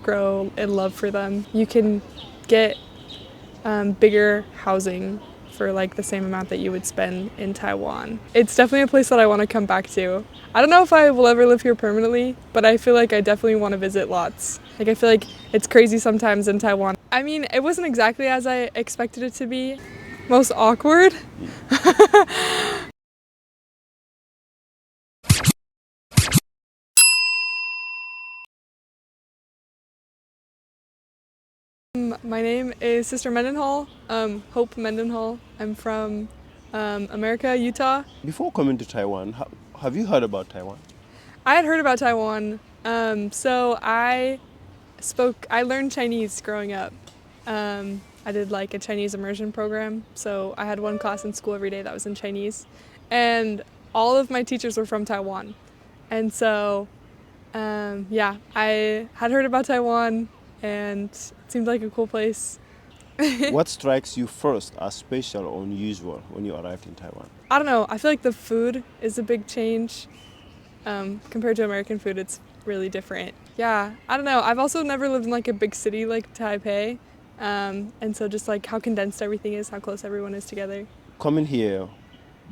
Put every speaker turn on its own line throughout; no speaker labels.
grow in love for them. You can get bigger housing for like the same amount that you would spend in Taiwan. It's definitely a place that I want to come back to. I don't know if I will ever live here permanently, but I feel like I definitely want to visit lots. Like I feel like it's crazy sometimes in Taiwan. I mean, it wasn't exactly as I expected it to be. Most awkward? My name is Sister Mendenhall, Hope Mendenhall. I'm from America, Utah.
Before coming to Taiwan, have you heard about Taiwan?
I had heard about Taiwan, so I learned Chinese growing up. I did like a Chinese immersion program, so I had one class in school every day that was in Chinese, and all of my teachers were from Taiwan, and so yeah, I had heard about Taiwan, and it seemed like a cool place.
What strikes you first as special or unusual when you arrived in Taiwan?
I don't know. I feel like the food is a big change. Compared to American food, it's really different. Yeah, I don't know. I've also never lived in like a big city like Taipei, and so just like how condensed everything is, how close everyone is together.
Coming here,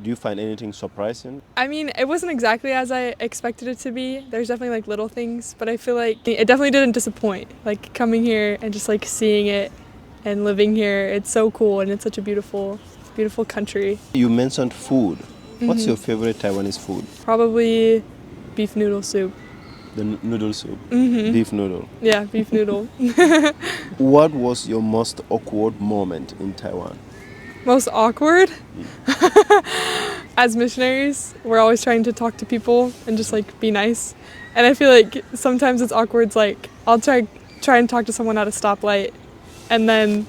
do you find anything surprising?
I mean, it wasn't exactly as I expected it to be. There's definitely like little things, but I feel like it definitely didn't disappoint. Like coming here and just like seeing it and living here, it's so cool and it's such a beautiful, beautiful country.
You mentioned food. What's your favorite Taiwanese food?
Probably beef noodle soup.
The noodle soup, beef noodle.
Yeah, beef noodle.
What was your most awkward moment in Taiwan?
Most awkward? As missionaries, we're always trying to talk to people and just like be nice. And I feel like sometimes it's awkward. It's like I'll try and talk to someone at a stoplight, and then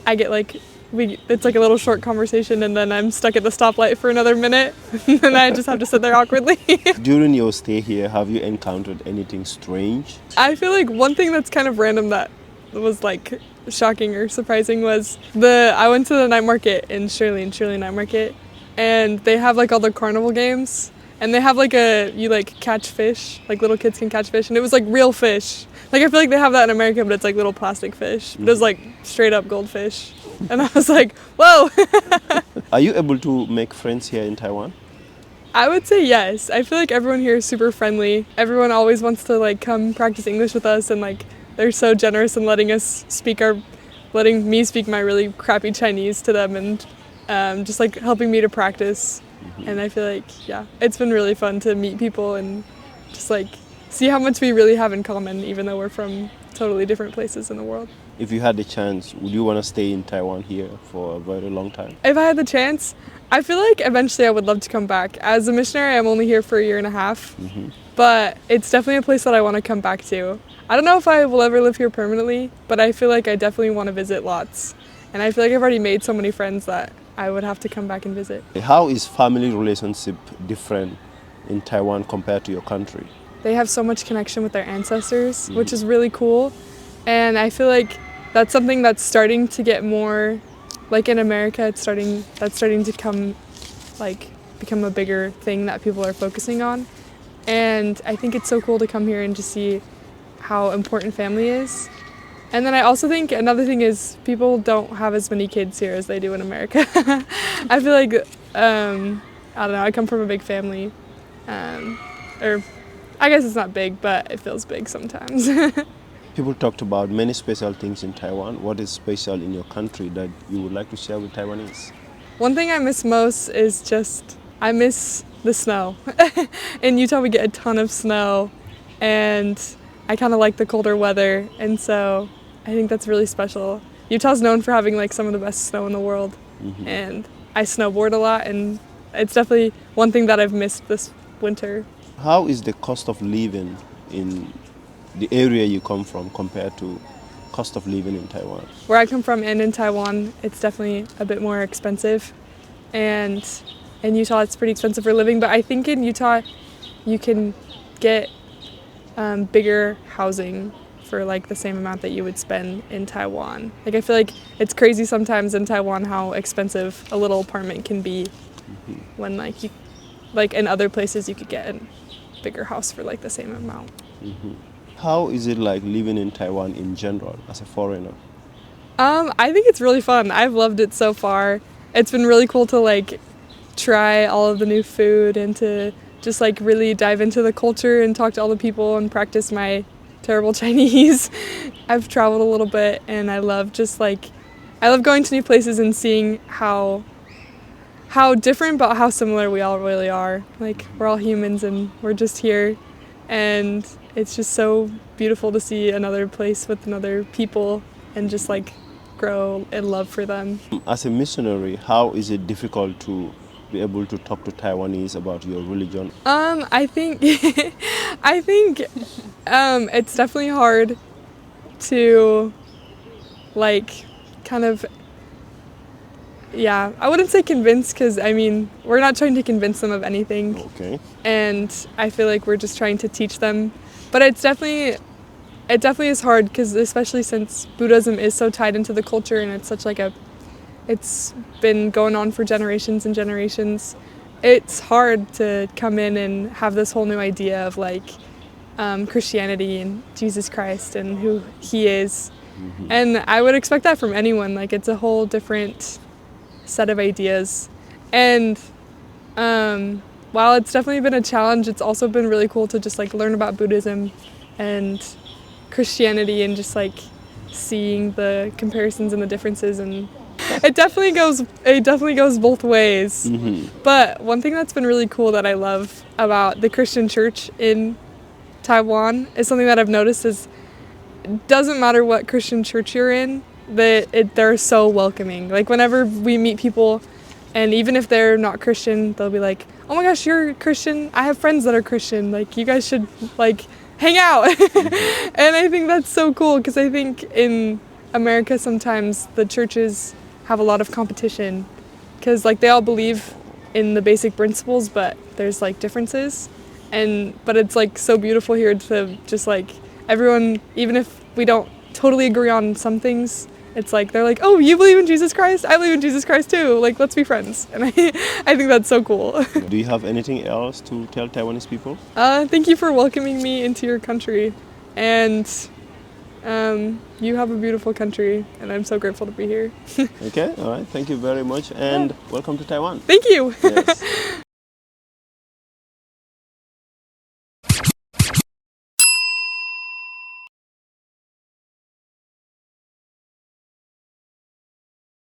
I get like it's like a little short conversation, and then I'm stuck at the stoplight for another minute, and I just have to sit there awkwardly.
During your stay here, have you encountered anything strange?
I feel like one thing that's kind of random that was like shocking or surprising was I went to the night market in Shirley Night Market, and they have like all the carnival games, and they have like you like catch fish, like little kids can catch fish, and it was like real fish. Like I feel like they have that in America, but it's like little plastic fish. But it was like straight up goldfish. And I was like, whoa.
Are you able to make friends here in Taiwan?
I would say yes. I feel like everyone here is super friendly. Everyone always wants to like come practice English with us, and like they're so generous in letting me speak my really crappy Chinese to them, and just like helping me to practice. And I feel like, yeah, it's been really fun to meet people and just like see how much we really have in common, even though we're from totally different places in the world.
If you had the chance, would you want to stay in Taiwan here for a very long time?
If I had the chance, I feel like eventually I would love to come back. As a missionary, I'm only here for a year and a half, but it's definitely a place that I want to come back to. I don't know if I will ever live here permanently, but I feel like I definitely want to visit lots. And I feel like I've already made so many friends that I would have to come back and visit.
How is family relationship different in Taiwan compared to your country?
They have so much connection with their ancestors, which is really cool. And I feel like that's something that's starting to get more, like in America, that's starting to become a bigger thing that people are focusing on. And I think it's so cool to come here and to see how important family is. And then I also think another thing is people don't have as many kids here as they do in America. I feel like, I don't know, I come from a big family, or I guess it's not big, but it feels big sometimes.
People talked about many special things in Taiwan. What is special in your country that you would like to share with Taiwanese?
One thing I miss most is I miss the snow. In Utah we get a ton of snow, and I kind of like the colder weather, and so I think that's really special. Utah's known for having like some of the best snow in the world, and I snowboard a lot, and it's definitely one thing that I've missed this winter.
How is the cost of living in the area you come from compared to cost of living in Taiwan?
Where I come from and in Taiwan, it's definitely a bit more expensive, and in Utah it's pretty expensive for living, but I think in Utah you can get bigger housing for like the same amount that you would spend in Taiwan. Like I feel like it's crazy sometimes in Taiwan how expensive a little apartment can be, when like in other places you could get a bigger house for like the same amount.
How is it like living in Taiwan in general as a foreigner?
I think it's really fun. I've loved it so far. It's been really cool to like try all of the new food and to just like really dive into the culture and talk to all the people and practice my terrible Chinese. I've traveled a little bit and I love going to new places and seeing how different but how similar we all really are. Like we're all humans and we're just here, and it's just so beautiful to see another place with another people and just like grow in love for them.
As a missionary, how is it difficult to be able to talk to Taiwanese about your religion?
I think it's definitely hard to like kind of, yeah, I wouldn't say convince, because I mean we're not trying to convince them of anything.
Okay.
And I feel like we're just trying to teach them, but it definitely is hard, because especially since Buddhism is so tied into the culture and it's such like it's been going on for generations and generations. It's hard to come in and have this whole new idea of like Christianity and Jesus Christ and who he is.
Mm-hmm.
And I would expect that from anyone. Like it's a whole different set of ideas. And while it's definitely been a challenge, it's also been really cool to just like learn about Buddhism and Christianity and just like seeing the comparisons and the differences, and it definitely goes both ways.
Mm-hmm.
But one thing that's been really cool that I love about the Christian church in Taiwan is something that I've noticed is it doesn't matter what Christian church you're in, they're so welcoming. Like whenever we meet people, and even if they're not Christian, they'll be like, "Oh my gosh, you're Christian? I have friends that are Christian. Like you guys should like hang out." And I think that's so cool, because I think in America sometimes the churches have a lot of competition, because like they all believe in the basic principles, but there's like differences. But it's like so beautiful here to just like everyone, even if we don't totally agree on some things, it's like they're like, "Oh, you believe in Jesus Christ? I believe in Jesus Christ too. Like let's be friends." And I think that's so cool.
Do you have anything else to tell Taiwanese people?
Thank you for welcoming me into your country, and you have a beautiful country, and I'm so grateful to be here.
Okay, all right. Thank you very much, and welcome to Taiwan.
Thank you.
Yes.